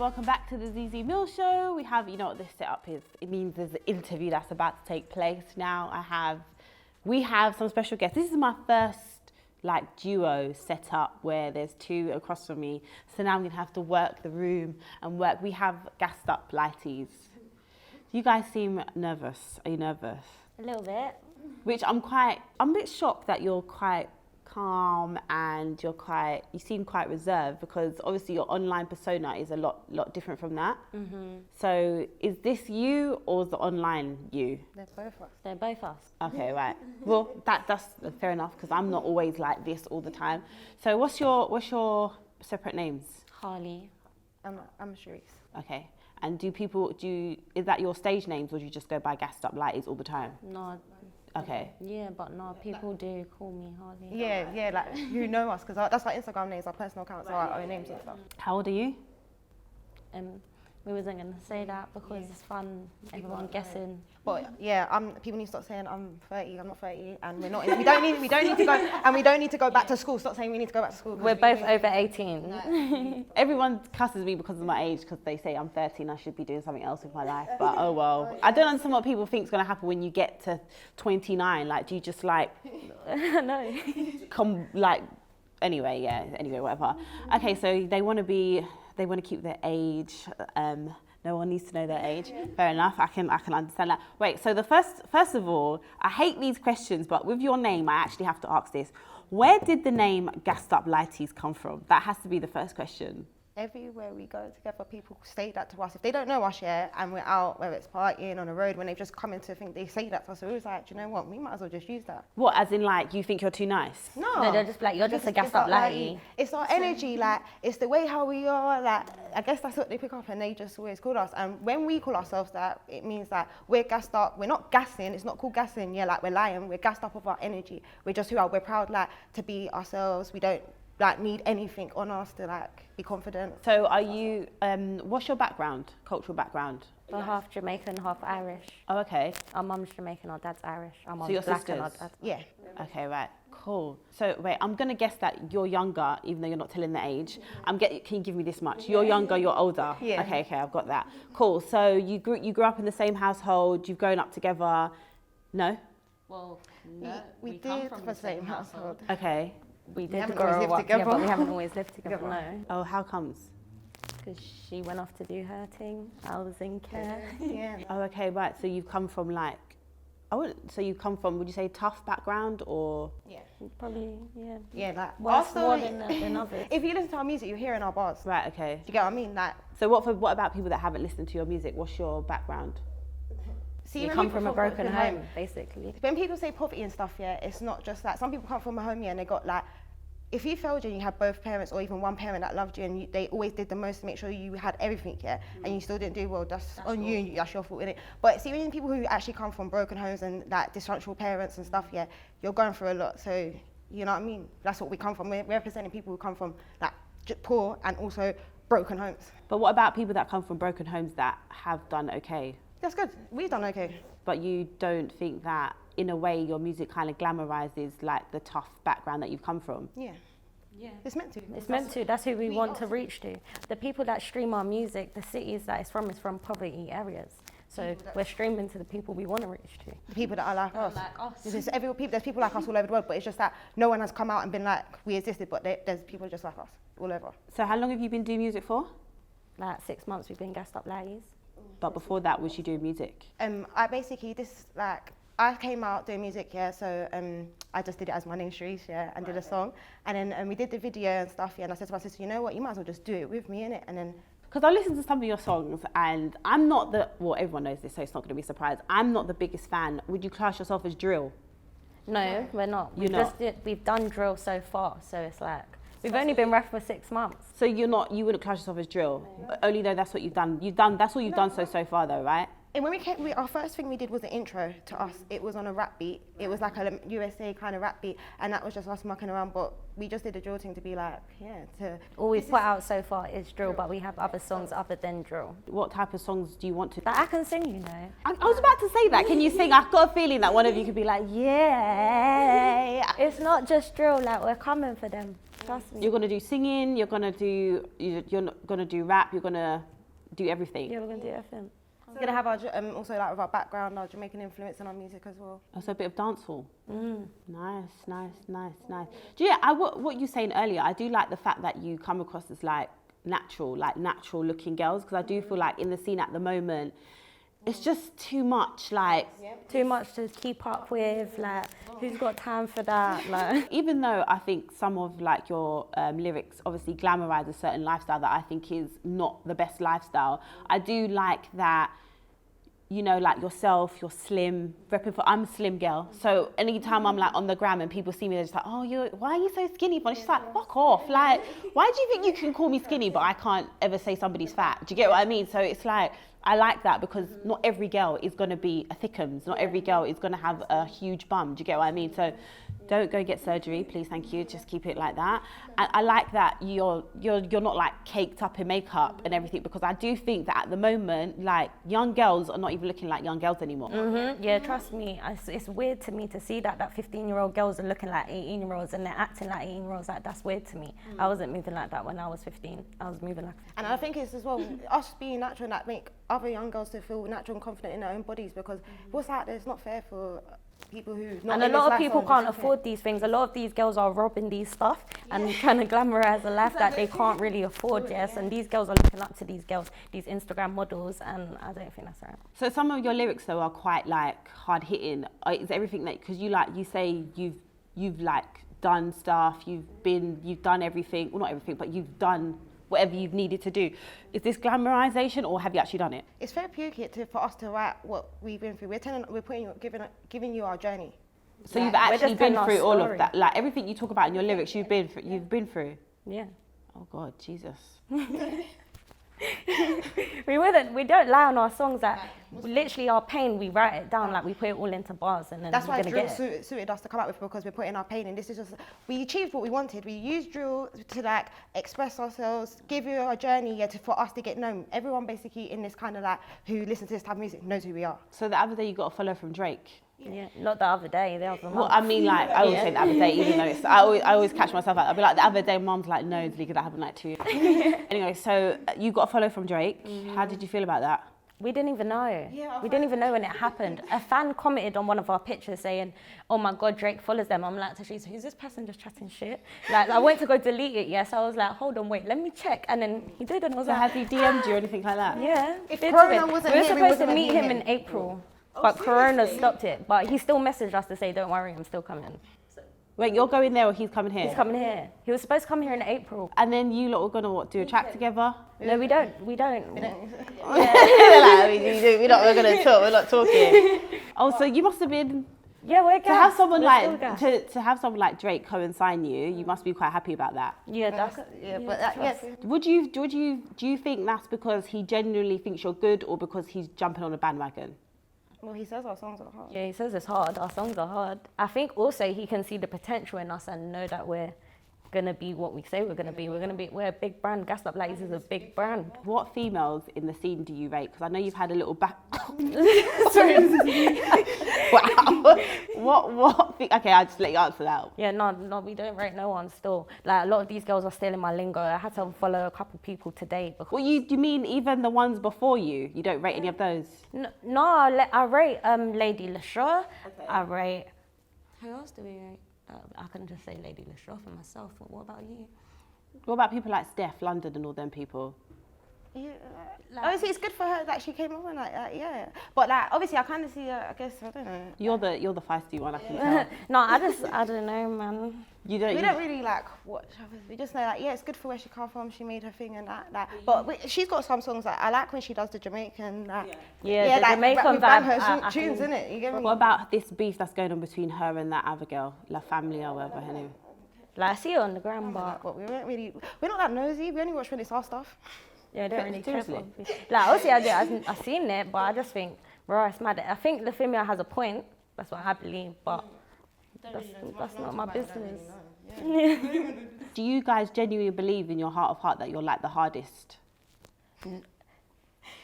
welcome back to the Zeze Millz show. We have, you know what this setup is? It means there's an interview that's about to take place now. We have some special guests. This is my first duo set up where there's two across from me. So now I'm gonna have to work the room and work. We have Gassed Up Lighties. You guys seem nervous. Are you nervous? A little bit. Which I'm a bit shocked that you're quite calm and you seem quite reserved, because obviously your online persona is a lot different from that. Mm-hmm. So is this you or is the online you? They're both us. They're both us. Okay, right. Well, that's fair enough, because I'm not always like this all the time. So what's your separate names? Harley. I'm Sharice. Okay. And is that your stage names, or do you just go by Gassed Up Lighties all the time? No. Okay. Yeah, but no, people do call me Harley. Yeah, like who know us, because that's our Instagram names, our personal accounts, our own names and stuff. How old are you? We wasn't gonna say that because it's fun. Everyone guessing. But yeah, people need to stop saying I'm 30. I'm not 30, and we don't need to go, and we don't need to go back to school. Stop saying we need to go back to school. We're both over 18. Everyone cusses me because of my age, because they say I'm 30 and I should be doing something else with my life. But oh well. I don't understand what people think is gonna happen when you get to 29. Like, do you just no. Anyway, whatever. Okay, so they want to keep their age. No one needs to know their age. Fair enough. I can understand that. Wait. So first of all, I hate these questions, but with your name, I actually have to ask this. Where did the name Gassed Up Lighties come from? That has to be the first question. Everywhere we go together, people say that to us. If they don't know us yet, and we're out, whether it's partying on the road, when they've just come into think, they say that to us. So we was like, do you know what? We might as well just use that. What, as in you think you're too nice? No, they're just like, you're just a gassed up lighty. It's our energy, it's the way how we are. I guess that's what they pick up, and they just always call us. And when we call ourselves that, it means that we're gassed up. We're not gassing. It's not called gassing. Yeah, we're lying. We're gassed up of our energy. We're just who are. We're proud to be ourselves. We don't need anything on us to be confident. So are you, what's your background, cultural background? We're half Jamaican, half Irish. Oh, okay. Our mum's Jamaican, our dad's Irish. Our mum's your black sisters? and our dad's... Yeah. Okay, right, cool. So wait, I'm gonna guess that you're younger, even though you're not telling the age. Can you give me this much? You're younger, you're older. Yeah. Okay, I've got that. Cool, so you grew up in the same household, you've grown up together, no? Well, no. We did from the same household. Okay. We did haven't grow always lived up together. but we haven't always lived together, no. Oh, how comes? Because she went off to do her thing. I was in care. Yeah. Oh, okay, right. So you've come from would you say tough background, or? Yeah. Probably, yeah. Yeah, Worse more than others. If you listen to our music, you hear in our bars. Right, okay. Do you get what I mean? So what about people that haven't listened to your music? What's your background? See, You come from a broken home, basically. When people say poverty and stuff, yeah, it's not just that. Some people come from a home, yeah, and they got if you failed and you had both parents or even one parent that loved you, and they always did the most to make sure you had everything, yeah, and you still didn't do well, that's on you, that's your fault, innit? But see, when people who actually come from broken homes and dysfunctional parents and stuff, yeah, you're going through a lot. So, you know what I mean? That's what we come from. We're representing people who come from poor and also broken homes. But what about people that come from broken homes that have done okay? That's good. We've done okay. But you don't think that, in a way, your music kind of glamorizes the tough background that you've come from? Yeah. Yeah. It's meant to. It's meant to. That's who we want to reach to. The people that stream our music, the cities that it's from is from poverty areas. So we're streaming to the people we want to reach to. The people that are like us. Like us. There's people like us all over the world, but it's just that no one has come out and been like, we existed, but there's people just like us all over. So how long have you been doing music for? 6 months we've been Gassed Up Lighties. But before that, was you doing music? I came out doing music, yeah, so I just did it as my name, Sharice, yeah, and did a song. And then we did the video and stuff, yeah, and I said to my sister, you know what, you might as well just do it with me, innit? And then... Because I listened to some of your songs, and I'm not everyone knows this, so it's not going to be a surprise. I'm not the biggest fan. Would you class yourself as drill? No, we're not. We've done drill so far, so it's we've only been ref for 6 months. So you wouldn't class yourself as drill, only though that's what you've done. That's all you've done so far though, right? And when our first thing we did was the intro to us. It was on a rap beat. It was like a USA kind of rap beat, and that was just us mucking around. But we just did a drill thing to be All we've put out so far is drill, but we have other songs other than drill. What type of songs do you want to? That I can sing, you know. I was about to say that. Can you sing? I've got a feeling that one of you could be like, yeah. It's not just drill. We're coming for them. Trust me. You're gonna do singing. You're not gonna do rap. You're gonna do everything. Yeah, we're gonna do everything. We're gonna have our also like with our background, our Jamaican influence in our music as well. Also a bit of dancehall. Nice. Do you? What you were saying earlier, I do like the fact that you come across as like natural looking girls, because I do feel like in the scene at the moment, it's just too much too much to keep up with. Like, who's got time for that? Like, even though I think some of like your lyrics obviously glamorize a certain lifestyle that I think is not the best lifestyle, I do like that, you know, like yourself, you're slim, I'm a slim girl. So anytime I'm like on the gram and people see me, they're just like, oh, why are you so skinny? But she's like, fuck off. Like, why do you think you can call me skinny, but I can't ever say somebody's fat? Do you get what I mean? So it's like, I like that, because not every girl is going to be a thickums. Not every girl is going to have a huge bum. Do you get what I mean? So don't go get surgery, please, thank you. Just keep it like that. And I like that you're not like caked up in makeup and everything, because I do think that at the moment, like, young girls are not even looking like young girls anymore. Yeah, trust me, it's weird to me to see that 15-year-old girls are looking like 18-year-olds and they're acting like 18-year-olds. Like, that's weird to me. I wasn't moving like that when I was 15. I was moving like 15. And I think it's as well us being natural, that make other young girls to feel natural and confident in their own bodies, because what's out there is not fair for people who not. And a lot of people can't afford these things. A lot of these girls are robbing these stuff and trying to glamorize a life that they can't really afford. Yes, and these girls are looking up to these girls, these Instagram models, and I don't think that's right. So some of your lyrics though are quite like hard hitting. Is everything that, because you say you've like done stuff, you've done everything, well not everything, but you've done whatever you've needed to do. Is this glamorization, or have you actually done it? It's therapeutic for us to write what we've been through. Giving you our journey. So you've actually been through all of that, like everything you talk about in your lyrics, you've been through. Yeah. Oh God, Jesus. We don't lie on our songs. That literally our pain, we write it down, like we put it all into bars, and then that's why drill get suited us to come up with, because we're putting our pain in. This is just, we achieved what we wanted. We used drill to like express ourselves, give you our journey, for us to get known. Everyone basically in this kind of like who listens to this type of music knows who we are. So the other day you got a follow from Drake. Yeah, not the other day, the other month. Well, I mean, like, I always say the other day, even though I always catch myself out. I'll be like, the other day, Mum's like, no, because that happened like 2 years ago. Anyway, so you got a follow from Drake. How did you feel about that? We didn't even know. Yeah, we didn't even know when it happened. A fan commented on one of our pictures saying, oh my God, Drake follows them. I'm like, who's this person just chatting shit? Like, I went to go delete it, yes. I was like, hold on, wait, let me check. And then he did, and I was like, has he DM'd you or anything like that? Yeah. If Corona wasn't we were here, we supposed to wouldn't meet have him met in April, but Corona stopped it. But he still messaged us to say, don't worry, I'm still coming. Wait, you're going there or he's coming here? He's coming here. He was supposed to come here in April. And then you lot were gonna what, do a track together? No, we don't. We're gonna talk. We're not talking. Oh, so you must have been. Yeah, we're to have someone like to have someone like Drake come and sign you. You must be quite happy about that. Yeah, that's yes. Do you think that's because he genuinely thinks you're good, or because he's jumping on a bandwagon? Well, he says our songs are hard. Yeah, he says it's hard. Our songs are hard. I think also he can see the potential in us and know that we're gonna be what we say we're gonna be. We're a big brand. Gassed Up Lighties is a big brand. What females in the scene do you rate? Because I know you've had a little back. Sorry. Wow. What? Okay, I'll just let you answer that. Yeah, no, we don't rate no one still. Like, a lot of these girls are still in my lingo. I had to follow a couple people today. Because Well, you mean even the ones before you? You don't rate any of those? No, I rate Lady LaShaw. Okay. I rate. Who else do we rate? I can just say Lady LaShaw for myself. But what about you? What about people like Steph, London, and all them people? Yeah, obviously it's good for her that she came over like that, yeah. But like, obviously I kind of see her, I guess, I don't know. You're the feisty one, I can tell. No, I don't know, man. We don't really like watch others. We just know like, yeah, it's good for where she come from. She made her thing and that. But she's got some songs that I like when she does the Jamaican. Yeah, the like, Jamaican vibe. her tunes, innit? You get me? What about this beef that's going on between her and that other girl, La Familia, or whatever her name? Like, I see her on the gram, but we're not that nosy. We only watch when it's our stuff. Yeah, I don't really care. Like, obviously I've seen it, but I just think, bro, it's mad. I think La Familia has a point. That's what I believe, but that's not my business. Do you guys genuinely believe in your heart of heart that you're like the hardest?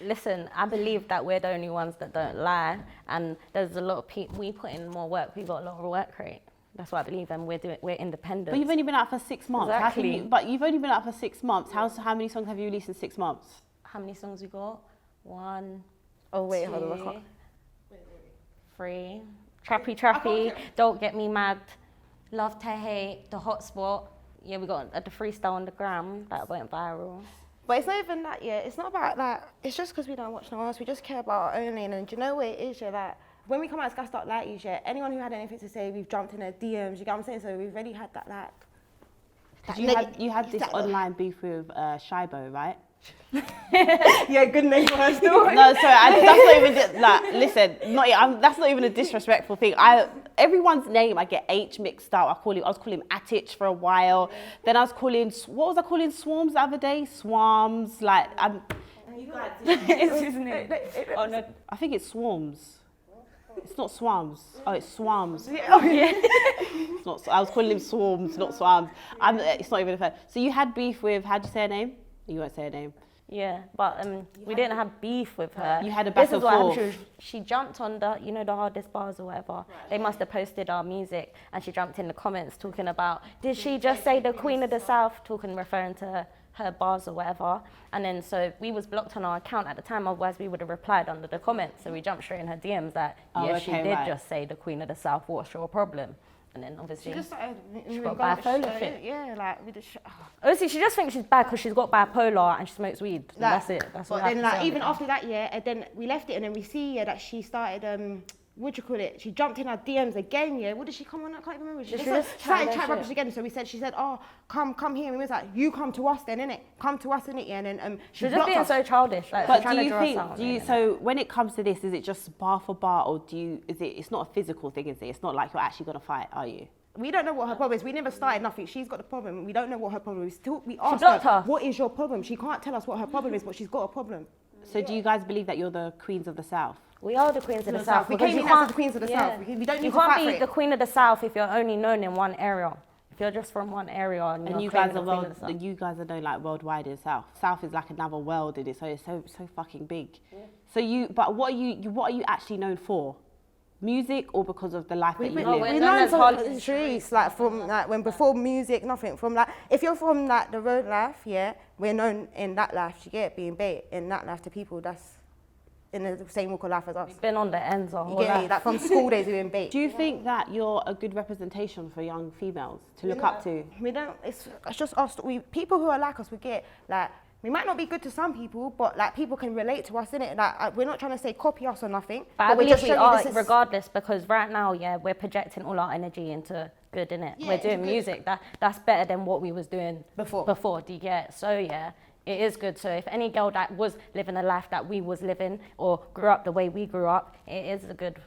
Listen, I believe that we're the only ones that don't lie, and there's a lot of people. We put in more work. We got a lot of work rate. That's what I believe, and we're independent. But you've only been out for 6 months. Exactly. But you've only been out for 6 months. How many songs have you released in 6 months? how many songs we got? 1, Oh wait, 2, hold on. I can't. 3. Trappy, Don't Get Me Mad, Love to Hate, The Hotspot. Yeah, we got the freestyle on the gram that went viral. But it's not even that, yeah. It's not about that. It's just because we don't watch no one else. We just care about our own lane. And do you know what it is, yeah? That when we come out as Gassed Up Lighties, yeah, anyone who had anything to say, we've jumped in their DMs. You get what I'm saying? So we've already had that, like. You had this online beef with Shibo, right? Yeah, good name for her still. No, sorry, that's not even like. Listen, that's not even a disrespectful thing. Everyone's name I get H mixed up. I was calling him Atich for a while. Then I was calling Swarms the other day? Swarms, like It's his name. Oh no. I think it's Swarms. It's not Swarms. Oh, it's Swarms. Oh yeah. It's not. I was calling him Swarms, not Swarms. It's not even a fair. So you had beef with? How'd you say her name? You won't say her name. Yeah, but we didn't have beef with her. You had a This battle is what for. happened. She jumped on the, the hardest bars or whatever. They must have posted our music, and she jumped in the comments talking about, did she just say the Queen of the South, referring to her bars or whatever. And then so we was blocked on our account at the time, otherwise we would have replied under the comments. So we jumped straight in her DMs that, she did just say the Queen of the South, what's your problem? And then obviously She just started. she got bipolar fit. Yeah, like we just. Obviously, she just thinks she's bad because she's got bipolar and she smokes weed. And that's it. That's what But then, like, even after. after that, yeah, and then we left it, and then we see that she started. What do you call it? She jumped in our DMs again, yeah. What did she come on? I can't even remember. She started chat rubbish again. So she said, "Oh, come here." And we was like, "You come to us then, innit? Come to us, innit?" Yeah. And then she was just being so childish. Like, But do you think? So when it comes to this, is it just bar for bar, or it's not a physical thing, is it? It's not like you're actually gonna fight, are you? We don't know what her problem is. We never started nothing. She's got the problem. We don't know what her problem is. We asked blocked her. "What is your problem?" She can't tell us what her problem is, but she's got a problem. So do you guys believe that you're the queens of the South? We are the Queens of the South. We because came you in as can't- the Queens of the yeah. South. We don't need You to fight can't for be it. the Queen of the South if you're only known in one area. If you're just from one area and And you're you claiming guys the are Queen of the South. you guys are known like worldwide in South. South is like another world in it, so it's so fucking big. Yeah. But what are you actually known for? Music, or because of the life that you live? we're We known learned as from Holly- the streets, like from like when before music, nothing. From like if you're from like the road life, yeah, we're known in that life. You get being bait in that life to people that's in the same walk of life as us. We've been on the ends our You whole get me? life. Like from school days, we've been bait. Do you think that you're a good representation for young females to look up to? We don't. It's just us. People who are like us. We get like. We might not be good to some people, but like people can relate to us, innit? Like we're not trying to say copy us or nothing. But I we're believe just we showing you are, this is- regardless, because right now, yeah, we're projecting all our energy into good, innit? Yeah, We're it's doing good. music. That's better than what we was doing Before. do you get? So, yeah, it is good. So if any girl that was living a life that we was living or grew up the way we grew up, it is a good,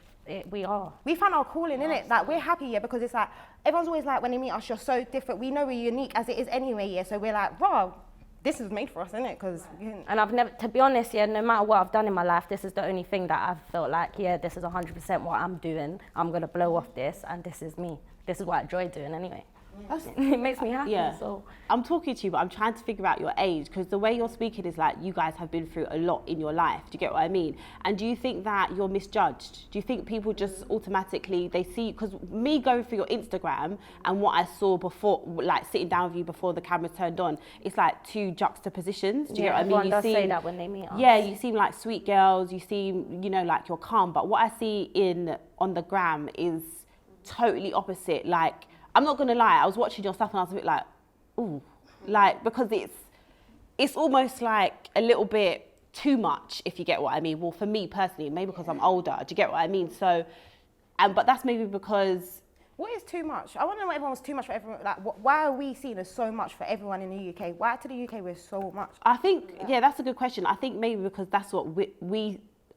we are. We found our calling, innit? Like we're happy, yeah, because it's like everyone's always like when they meet us, you're so different. We know we're unique as it is anyway, yeah. So we're like, wow, this is made for us, innit? Because And I've never, to be honest, yeah, no matter what I've done in my life, this is the only thing that I've felt like, yeah, this is 100% what I'm doing. I'm going to blow off this, and this is me. This is what I enjoy doing anyway. It makes me happy, Yeah. so. I'm talking to you, but I'm trying to figure out your age, because the way you're speaking is like you guys have been through a lot in your life. Do you get what I mean? And do you think that you're misjudged? Do you think people just automatically, they see, because me going through your Instagram and what I saw before, like sitting down with you before the camera turned on, it's like two juxtapositions. Do you get what I mean? Everyone You does say seem- that when they meet us. Yeah, you seem like sweet girls, you seem, like you're calm, but what I see on the gram is totally opposite. Like, I'm not gonna lie, I was watching your stuff and I was a bit like, ooh, like, because it's almost like a little bit too much, if you get what I mean. Well, for me personally, maybe because I'm older, do you get what I mean? So, but that's maybe because. what is too much? I want to know what everyone's too much for everyone. Like, why are we seen as so much for everyone in the UK? Why to the UK we're so much? I think, yeah, that's a good question. I think maybe because that's what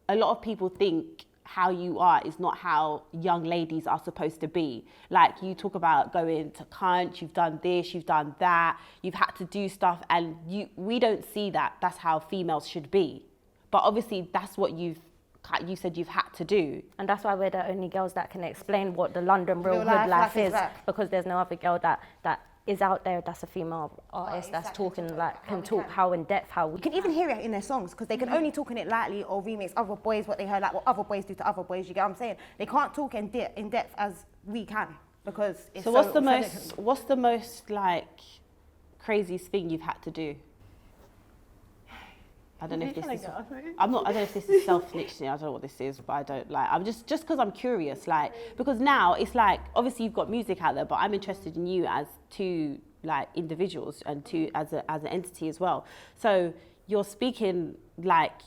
a lot of people think how you are is not how young ladies are supposed to be. Like, you talk about going to cunt, you've done this, you've done that, you've had to do stuff, and we don't see that. That's how females should be. But obviously, that's what you said you've had to do. And that's why we're the only girls that can explain what the London real Real hood life life is is, like. because there's no other girl that is out there that's a female artist that's talking, like, can talk how in depth, how we You can even hear it in their songs because they can only talk in it lightly or remix other boys what they heard, like what other boys do to other boys. You get what I'm saying? They can't talk in depth as we can because it's So what's the most like craziest thing you've had to do? I don't know if this is. I don't know if this is self-snitching. I don't know what this is, but I don't like. I'm just because I'm curious, like because now it's like obviously you've got music out there, but I'm interested in you as two like individuals and two as an entity as well. So you're speaking like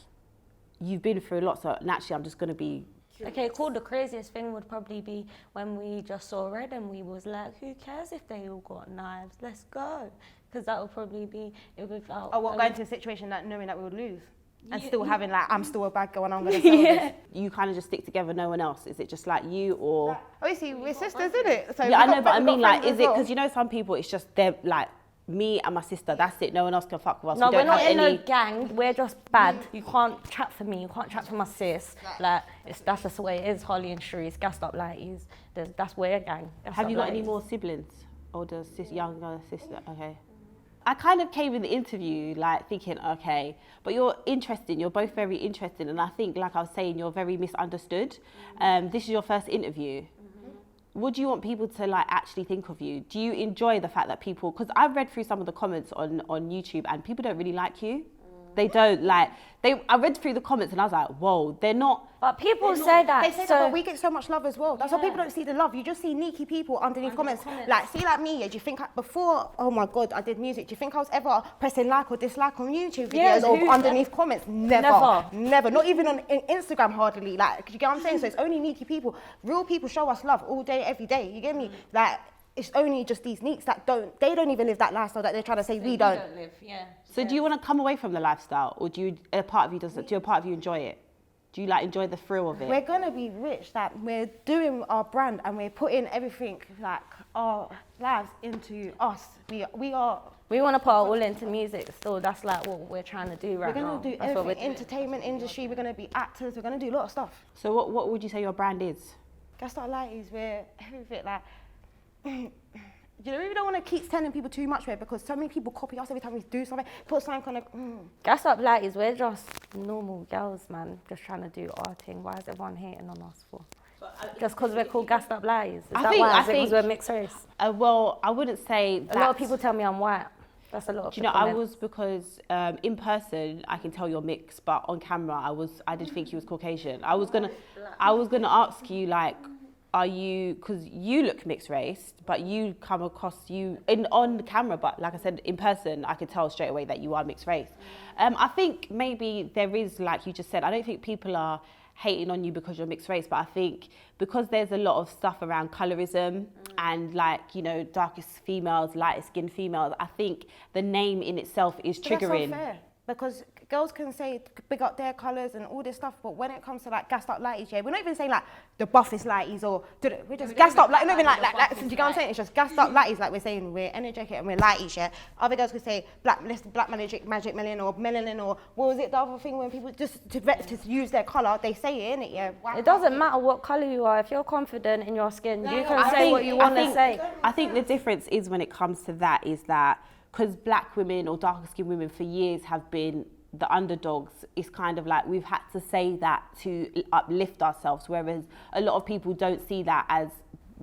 you've been through a lot. So naturally, I'm just gonna be. Okay, cool. The craziest thing would probably be when we just saw Red and we was like, who cares if they all got knives? Let's go. Because that would probably be if we felt. Oh, what, going to a situation that knowing that we would lose? And still having like, I'm still a bad girl and I'm going to sell this. You kind of just stick together, no one else. Is it just like you or? Obviously, we're sisters, isn't it? So Yeah, I know, but I mean like, is it, because you know some people, it's just they're like, me and my sister, that's it, no one else can fuck with us. No, we we're don't not have in any... no gang. We're just bad. You can't chat for me. You can't chat for my sis. Like, that's just the way it is. Holly and Shree's, Gassed Up Lighties. That's we're a gang. Have you got any more siblings? Older, younger sister? Okay. I kind of came in the interview like thinking, okay, but you're interesting. You're both very interesting, and I think, like I was saying, you're very misunderstood. This is your first interview. What do you want people to like actually think of you? Do you enjoy the fact that people, because I've read through some of the comments on YouTube and people don't really like you. They don't like, I read through the comments and I was like, whoa, they're not. But people say that. They say that, but we get so much love as well. That's why people don't see the love. You just see sneaky people underneath comments. Like, see like me, do you think before, oh my God, I did music, do you think I was ever pressing like or dislike on YouTube videos or underneath comments? Never. Not even on Instagram hardly. Like, you get what I'm saying? So it's only sneaky people. Real people show us love all day, every day. You get me? Like, it's only just these neeks that they don't even live that lifestyle that they're trying to say we don't. Live, yeah. So do you want to come away from the lifestyle, or do a part of you enjoy it? Do you like enjoy the thrill of it? We're gonna be rich. That we're doing our brand and we're putting everything like our lives into us. We are. We want to put our all into music still. That's like what we're trying to do right now. We're gonna do That's everything. Entertainment industry. We're gonna be actors. We're gonna do a lot of stuff. So what would you say your brand is? Gassed Up Lighties. We're everything like. You know, we don't want to keep telling people too much, because so many people copy us every time we do something. Put something kind of. Gassed Up Lighties, we're just normal girls, man, just trying to do our thing. Why is everyone hating on us for? Just because we're called Gassed Up Lighties. Is that why? Is it because we're mixed race? Well, I wouldn't say that. A lot of people tell me I'm white. That's a lot of. Do you know, I was, because in person I can tell you're mixed, but on camera I did think you was Caucasian. I was gonna ask you like, are you, because you look mixed race, but you come across on camera, but like I said, in person, I could tell straight away that you are mixed race. I think maybe there is, like you just said, I don't think people are hating on you because you're mixed race, but I think because there's a lot of stuff around colorism and like, you know, darkest females, lighter skinned females, I think the name in itself is triggering. That's unfair, because girls can say big up their colours and all this stuff, but when it comes to like Gassed Up Lighties, yeah, we're not even saying like the buffest lighties or we're just Gassed Up, like not even like do you get what I'm saying? It's just Gassed Up Lighties, like we're saying we're energetic and we're lighties, yeah. Other girls could say black magic melanin or melanin, or what was it, the other thing when people just to use their colour, they say it, innit, yeah. It doesn't matter what colour you are. If you're confident in your skin, you can say what you want to say. I think the difference is when it comes to that is that because black women or darker skinned women for years have been the underdogs, it's kind of like we've had to say that to uplift ourselves, whereas a lot of people don't see that as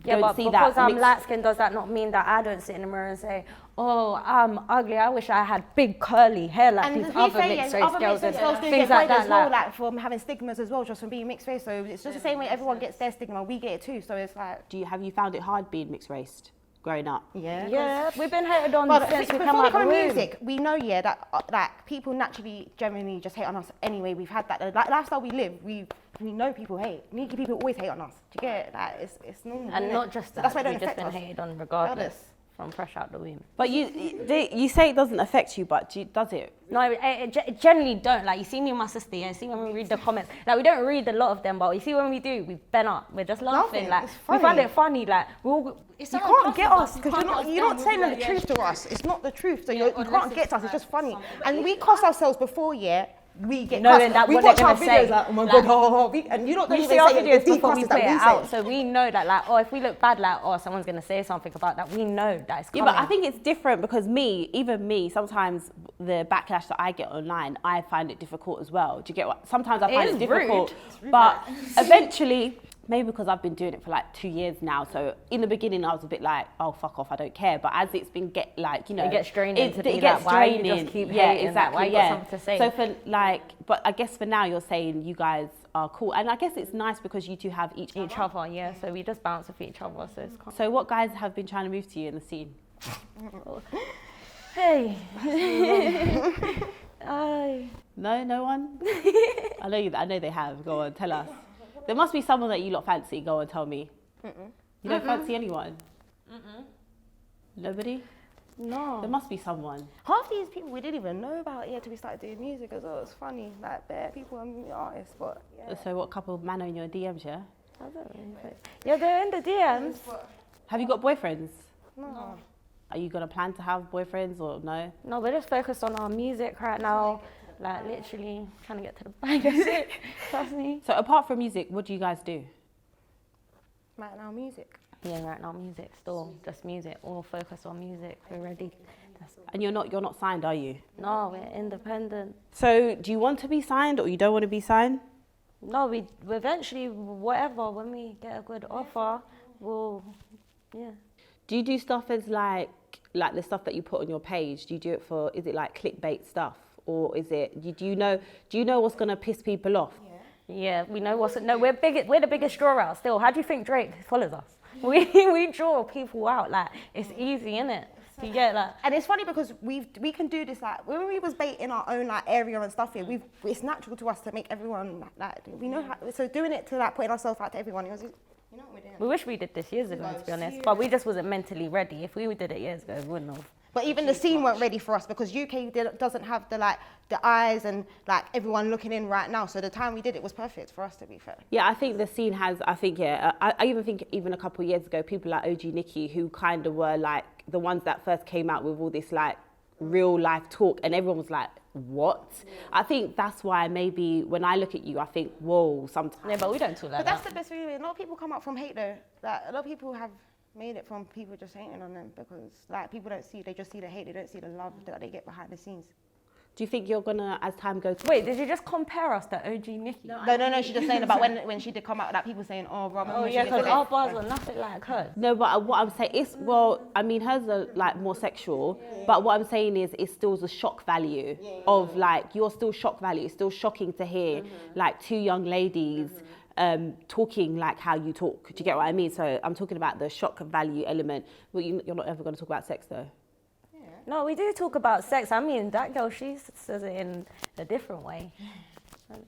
because I'm light skinned, does that not mean that I don't sit in the mirror and say, oh, I'm ugly, I wish I had big curly hair like these other mixed race girls and things like that, like from having stigmas as well, just from being mixed race. So it's just the same way everyone gets their stigma, we get it too. So it's like, have you found it hard being mixed raced growing up? Yeah, we've been hated on since we come out of the womb. Music, we know, yeah, that people naturally, generally just hate on us anyway. We've had that, like lifestyle we live, we know people hate. Sneaky people always hate on us. Do you get it? Like, it's normal. And not just that, that's why we've just been hated on regardless from fresh out the womb. But you say it doesn't affect you, but does it? No, it generally don't. Like, you see me and my sister, yeah, you see when we read the comments. Like, we don't read a lot of them, but you see when we do, we bend up. We're just laughing. Like, we find it funny. Like, you can't get us, because you're not saying the truth to us. It's not the truth, so you can't get us. It's just funny. And we cuss ourselves before, yeah. We get knowing that we what watch they're our gonna videos say. like, oh my god, and you don't even see our say videos the before we deep put it that out, so we know that, like, oh, if we look bad, like, oh, someone's gonna say something about that. We know that it's coming. Yeah, but I think it's different because even me, sometimes the backlash that I get online, I find it difficult as well. Do you get what? Sometimes I find it difficult, but eventually maybe because I've been doing it for like 2 years now. So in the beginning, I was a bit like, oh, fuck off, I don't care. But as it's been it gets draining to be it gets like, why draining. you just keep yeah, hating, exactly. like, why you got something to say? So for like, but I guess for now, you're saying you guys are cool, and I guess it's nice because you two have each other, yeah. So we just bounce off each other. So it's cool. So what guys have been trying to move to you in the scene? Hey. No one. I know they have. Go on, tell us. There must be someone that you lot fancy. Go on, tell me. You don't fancy anyone? Nobody? No. There must be someone. Half these people we didn't even know about yet till we started doing music as well. It's funny, like bare people are artists, but yeah. So what couple of man in your DMs, yeah? I don't know. Yeah, they're in the DMs. Have you got boyfriends? No. Are you gonna plan to have boyfriends or no? No, we're just focused on our music right now. Like literally trying to get to the bag of it. Trust me. So apart from music, what do you guys do? Right now, music. Yeah, right now music still, just music. All focus on music. We're ready. And you're not signed, are you? No, we're independent. So do you want to be signed or you don't want to be signed? No, we eventually, whatever, when we get a good offer, we'll, yeah. Do you do stuff as like the stuff that you put on your page? Do you do it for, is it like clickbait stuff? Or is it, do you know what's gonna piss people off? Yeah, we know we're the biggest draw out still. How do you think Drake follows us? We draw people out, like, it's easy, innit? You get like, and it's funny because we can do this, like when we was baiting our own like area and stuff here, it's natural to us to make everyone like we know how, so doing it to like putting ourselves out to everyone, it was, you know what we're doing. We wish we did this years ago, to be honest, but we just wasn't mentally ready. If we did it years ago, we wouldn't have. But even the scene weren't ready for us because UK doesn't have the eyes and like everyone looking in right now. So the time we did it was perfect for us, to be fair. Yeah, I think the scene has, I even think even a couple of years ago, people like OG Nikki, who kind of were like the ones that first came out with all this like real life talk, and everyone was like, what? I think that's why maybe when I look at you, I think, whoa, sometimes. Yeah, but we don't talk like But that. that's the best thing. A lot of people come out from hate though. Like a lot of people have made it from people just hating on them because like people don't see, they just see the hate, they don't see the love that they get behind the scenes. Do you think you're gonna, as time goes? Wait, did you just compare us to OG Nikki? No, she's just saying about when she did come out, that people saying, oh, Rob. Oh yeah, because our bars were nothing like hers. No, but what I'm saying is, well, I mean, hers are like more sexual, but what I'm saying is, it's still the shock value of like, you're still shock value. It's still shocking to hear like two young ladies talking like how you talk. Do you get what I mean? So I'm talking about the shock value element. Well, you're not ever going to talk about sex though. No, we do talk about sex. I mean, that girl, she says it in a different way.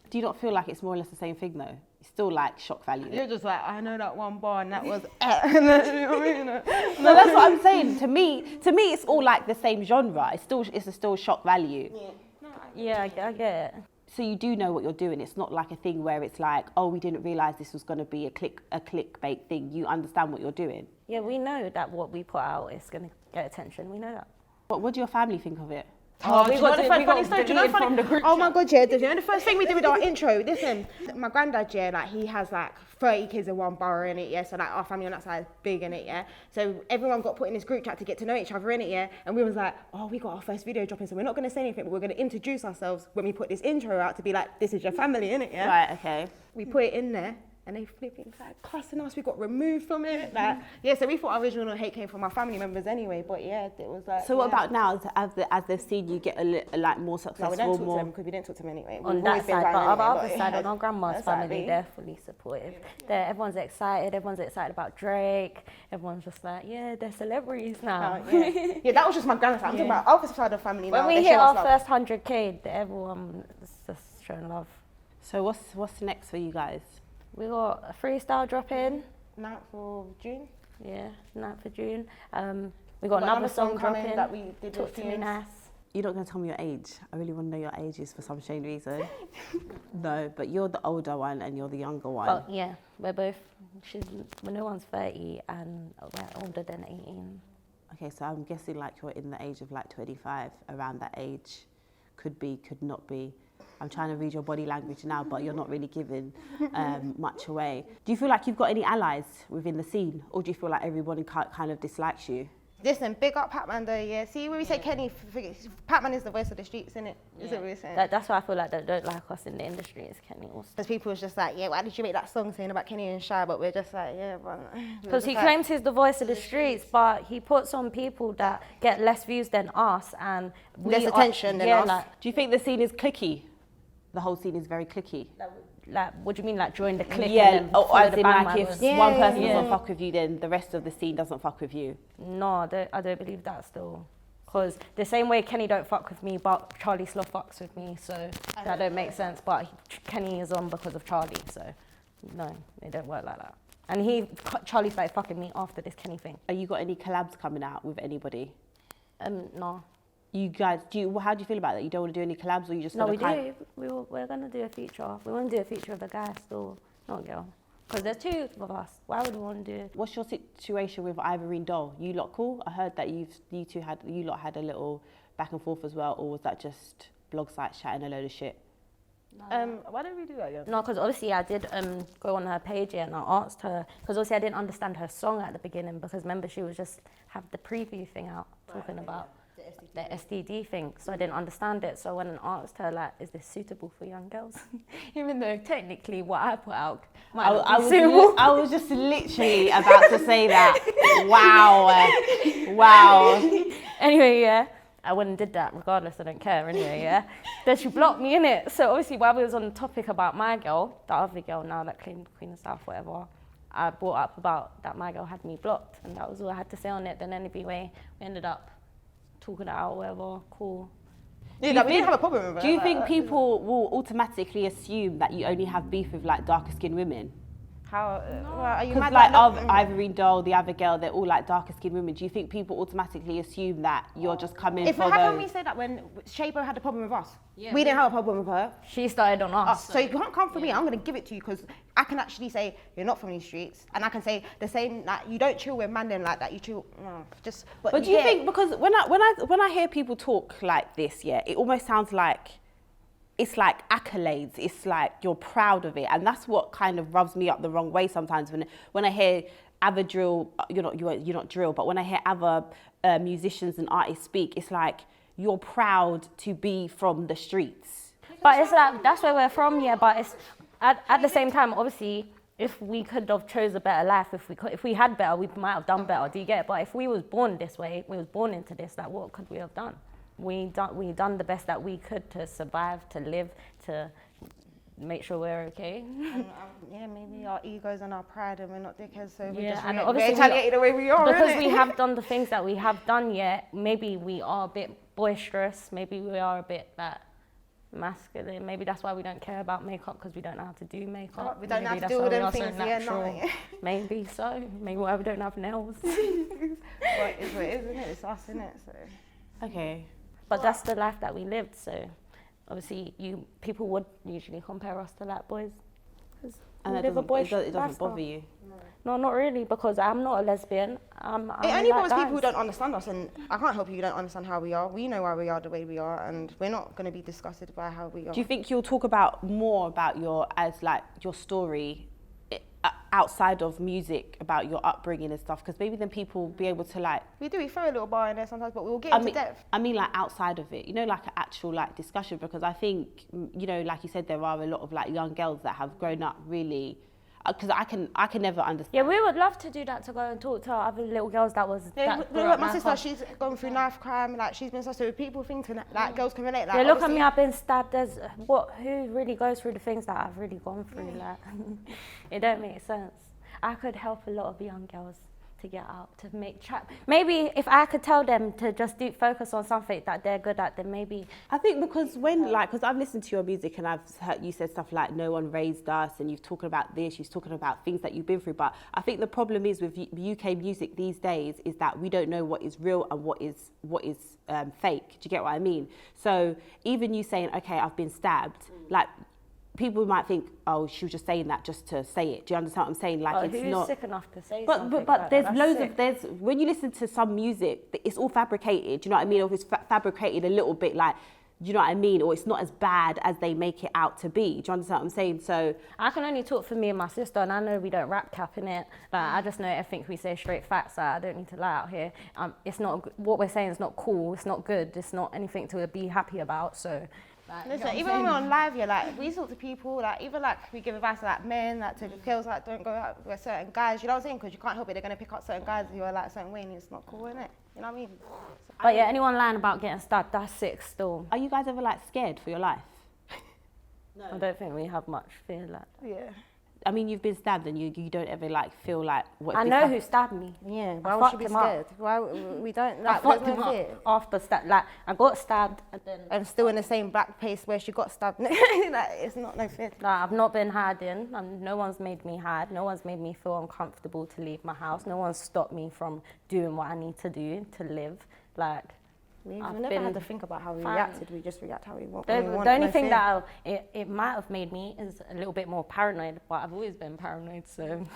Do you not feel like it's more or less the same thing though? It's still like shock value. You're just like, I know that one bar and that was you know what I mean? No, that's what I'm saying. To me, it's all like the same genre. It's still shock value. Yeah, I get it. So you do know what you're doing. It's not like a thing where it's like, oh, we didn't realise this was going to be a clickbait thing. You understand what you're doing. Yeah, we know that what we put out is going to get attention. We know that. What do your family think of it? Oh, we got funny story. Do you know funny? from the group Oh my God, yeah. You know the first thing we did with our intro? Listen, my granddad, yeah, like he has like 30 kids in one borough in it, yeah. So like our family on that side is big in it, yeah. So everyone got put in this group chat to get to know each other in it, yeah. And we was like, oh, we got our first video dropping, so we're not gonna say anything, but we're gonna introduce ourselves when we put this intro out to be like, this is your family in it, yeah. Right. Okay. We put it in there. And they flipping like cussing us, we got removed from it. Like, yeah, so we thought our original hate came from our family members anyway, but yeah, it was like. So what about now, as they've seen you get like more successful, no, we don't talk to them because we didn't talk to them anyway. On that side, but on the other side, on our grandma's family, they're fully supportive. Everyone's excited about Drake. Everyone's just like, yeah, they're celebrities now. Yeah, that was just my grandma's side. I'm talking about our side of the family now. When we hit our first 100K, everyone is just showing love. So what's next for you guys? We got a freestyle dropping. 9th of June. Yeah, 9th of June. We got another song dropping. That we did Talk to Me Nice. You're not going to tell me your age. I really want to know your ages for some strange reason. No, but you're the older one and you're the younger one. Oh, yeah, we're both. No one's 30 and we're older than 18. Okay, so I'm guessing like you're in the age of like 25, around that age. Could be, could not be. I'm trying to read your body language now, but you're not really giving much away. Do you feel like you've got any allies within the scene? Or do you feel like everybody kind of dislikes you? Listen, big up Patman though, yeah. See, when we say Kenny, Patman is the voice of the streets, innit? Is it what we're saying? That's why I feel like they don't like us in the industry, is Kenny also. Because people was just like, yeah, why did you make that song saying about Kenny and Shy? But we're just like, yeah, but... Because he claims he's the voice of the streets, but he puts on people that get less views than us, and less attention than us. Like, Do you think the scene is cliquey? The whole scene is very cliquey. like, what do you mean, like join the clique? Yeah, and then or follow as the in like bandwagon? if one person Yeah. doesn't fuck with you, then the rest of the scene doesn't fuck with you. No, I don't believe that still. Because the same way Kenny don't fuck with me, but Charlie still fucks with me, so that don't make sense. But Kenny is on because of Charlie, so no, it don't work like that. And Charlie started fucking me after this Kenny thing. Have you got any collabs coming out with anybody? No. You guys, how do you feel about that? You don't want to do any collabs, or you just No, gonna we do. We're gonna do a feature. We want to do a feature of a guy still, not a girl. Because there's two of us. Why would we want to do it? What's your situation with Ivorine Doll? You lot cool? I heard that you lot had a little back and forth as well, or was that just blog sites chatting a load of shit? Why don't we do that again? No, because obviously I did go on her page and I asked her, because obviously I didn't understand her song at the beginning, because remember she was just have the preview thing out talking about the STD thing, so I didn't understand it. So when I asked her, like, is this suitable for young girls? Even though technically what I put out might not be suitable. I was just literally about to say that. Wow. Anyway, yeah, I went and did that regardless, I don't care anyway, yeah. Then she blocked me, innit? So obviously while we was on the topic about my girl, the other girl now that claimed Queen of South, whatever, I brought up about that my girl had me blocked, and that was all I had to say on it. Then anyway, we ended up talking it out, whatever, cool. Yeah, like, we didn't have a problem with it. Do you think people will automatically assume that you only have beef with like darker skinned women? How? Are you Because mad? like Ivorine Doll, the other girl, they're all like darker skinned women. Do you think people automatically assume that you're just coming for How can those? we say that when Shabo had a problem with us? Yeah. We didn't have a problem with her. She started on us. So you can't come for me. I'm going to give it to you because I can actually say you're not from these streets, and I can say the same. Like you don't chill with man them like that. You chill. No, just. But do you think, because when I hear people talk like this, yeah, it almost sounds like it's like accolades. It's like you're proud of it, and that's what kind of rubs me up the wrong way sometimes when I hear other drill. You're not drill, but when I hear other musicians and artists speak, it's like you're proud to be from the streets. But it's like, that's where we're from, yeah, but it's, at the same time, obviously, if we could have chose a better life, if we had better, we might have done better, do you get it? But if we was born this way, we was born into this, like, what could we have done? We done the best that we could to survive, to live, to make sure we're okay. Yeah, maybe our egos and our pride, and we're not dickheads, so we Yeah, just and we obviously retaliate the way we are, because innit? we have done the things that we have done, yeah, maybe we are a bit boisterous, maybe we are a bit masculine, maybe that's why we don't care about makeup, because we don't know how to do makeup. We don't Maybe have to that's do why all we them are so things, yeah, natural. no. Maybe so, maybe why we don't have nails. But it's what it is, isn't it? It's us, isn't it? So. Okay. But that's the life that we lived, so obviously people would usually compare us to like boys. And We that live a boyish doesn't lifestyle. bother you? No, not really, because I'm not a lesbian. I'm It only like bothers people who guys. don't understand us, and I can't help you don't understand how we are. We know why we are the way we are, and we're not going to be disgusted by how we are. Do you think you'll talk about more about your story outside of music, about your upbringing and stuff? Because maybe then people will be able to like. We throw a little bar in there sometimes, but we'll get into depth. I mean, like outside of it, like an actual like discussion, because I think, like you said, there are a lot of like young girls that have grown up really. Because I can never understand. Yeah, we would love to do that, to go and talk to other little girls that grew up My like sister, us. she's gone through knife crime, like she's been so people think like girls can relate. Like, Yeah, look at obviously- me, I've been stabbed. Who really goes through the things that I've really gone through? Like, it don't make sense. I could help a lot of young girls to get out, to make trap. Maybe if I could tell them to just focus on something that they're good at, then maybe. I think because because I've listened to your music and I've heard you said stuff like no one raised us, and you've talking about this, you've talking about things that you've been through. But I think the problem is with UK music these days is that we don't know what is real and what is fake. Do you get what I mean? So even you saying, okay, I've been stabbed, like. People might think, oh, she was just saying that just to say it. Do you understand what I'm saying? Like, it's who's not. sick enough to say But something? there's That's loads sick. of when you listen to some music, it's all fabricated. Do you know what I mean? Or if it's fabricated a little bit, like you know what I mean? Or it's not as bad as they make it out to be. Do you understand what I'm saying? So I can only talk for me and my sister, and I know we don't rap cap in it. Like, I just know everything we say straight facts. I don't need to lie out here. It's not, what we're saying is not cool. It's not good. It's not anything to be happy about. So, like, Listen, even when we're on live, yeah, like we talk to people, like even like we give advice to like men, like to girls, like don't go out with certain guys. You know what I'm saying? Because you can't help it. They're gonna pick up certain guys who are like a certain way, and it's not cool, innit? You know what I mean? but yeah, anyone lying about getting stabbed, that's sick still. are you guys ever like scared for your life? I don't think we have much fear. Like, Yeah. I mean, you've been stabbed and you don't ever like feel like what if I this know happened? who stabbed me. Yeah. I Why would she fucked be him up. scared? Why we don't I like? fucked there's him no up fear. after stab. Like, I got stabbed and then. And still in the same black place where she got stabbed. Like, it's not no fear. Like, I've not been hiding. No one's made me hide. No one's made me feel uncomfortable to leave my house. No one's stopped me from doing what I need to do to live. Like, We've I've never been had to think about how we fine. reacted. We just react how we want. the when we want, only no thing fear. that it might have made me is a little bit more paranoid, but I've always been paranoid, so.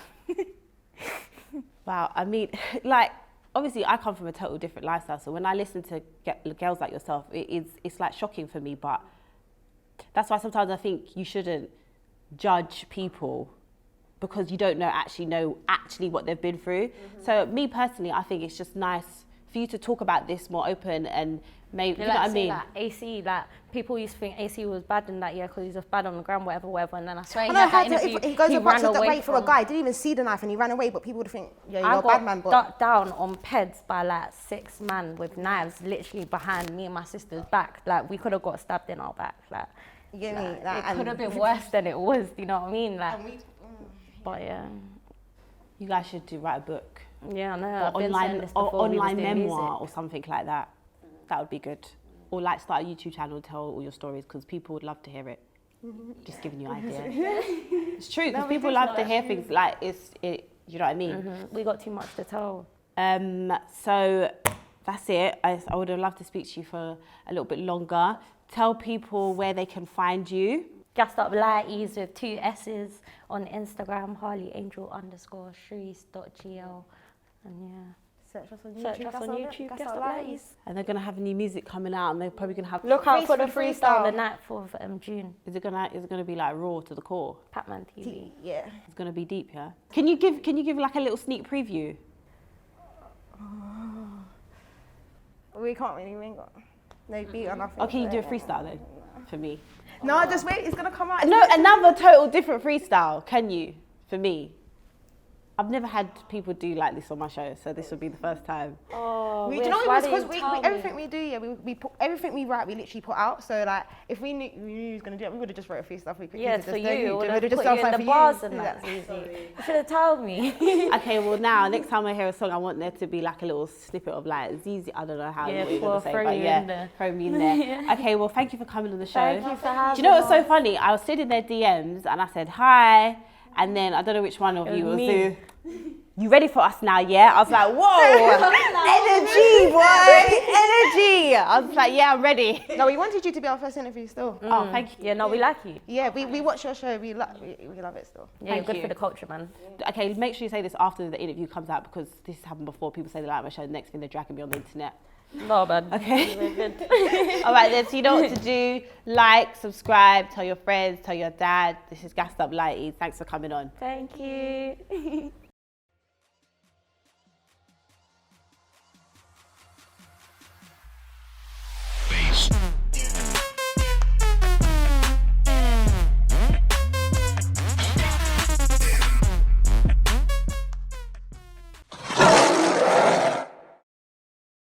Wow, I mean, like, obviously I come from a total different lifestyle, so when I listen to girls like yourself, it's like shocking for me, but that's why sometimes I think you shouldn't judge people because you don't know actually what they've been through. So me personally, I think it's just nice for you to talk about this more open and maybe, you know what I mean? Like AC, like people used to think AC was bad in that year because he was just bad on the ground, whatever. And then I swear I he know had how that to, interview. if he goes he a bunch ran of away away from a guy, didn't even see the knife and he ran away, but people would think, yeah, you're I a bad man. got But ducked down on peds by like 6 men with knives literally behind me and my sister's back. Like, we could have got stabbed in our back. Like, you get me? it Like, could have been worse than it was. You know what I mean? Like, and we, but yeah, You guys should write a book yeah, I know. or I've been saying this or before we was online doing memoir music. or something like that. That would be good. Or like start a YouTube channel and tell all your stories because people would love to hear it. Just giving you an idea. It's true because people love to hear things like you know what I mean? We got too much to tell. So that's it. I would have loved to speak to you for a little bit longer. Tell people where they can find you. Gassed Up Lighties with 2 S's on Instagram, HarleyAngel_Shrees.gl. And yeah. search us on Search YouTube. us on YouTube, Gassed Up Lighties. And they're gonna have new music coming out, and they're probably gonna have. Look out for the Freestyle. freestyle the 9th of June. Is it gonna be like raw to the core? Patman TV. Yeah. It's gonna be deep, yeah. Can you give like a little sneak preview? We can't really, we ain't got no beat or nothing. Or can you do a freestyle then, for me? No, just wait, it's gonna come out. No, another total different freestyle. Can you, for me? I've never had people do like this on my show, so this will be the first time. Oh, Do you know what it was? Because everything we do, yeah, we put everything we write, we literally put out. So like, if we knew he was gonna do it, we would have just wrote a few stuff. We could Yeah, just for do you. Would have just put done you in the something bars for you. and that's Exactly. easy. You should have told me. Okay, well now, next time I hear a song, I want there to be like a little snippet of like Zeze, I don't know how Yeah, what you're gonna say, throw but you yeah, in there. throw me in there. Yeah. Okay, well thank you for coming on the show. Thank you for having Do you know what's so us. funny? I was sitting in their DMs and I said hi, and then I don't know which one of It you was was me. who. You ready for us now, yeah? I was like, whoa, energy, boy, energy. I was like, yeah, I'm ready. No, we wanted you to be our first interview still. Oh, thank you. Yeah, no, we like you. Yeah, we watch your show. We love it still. Yeah, you're Thank good you. for the culture, man. Okay, make sure you say this after the interview comes out because this has happened before. People say they like my show, the next thing they're dragging me on the internet. No, man. Okay. We're good. All right, then, so you know what to do. Like, subscribe, tell your friends, tell your dad. This is Gassed Up Lighties. Thanks for coming on. Thank you.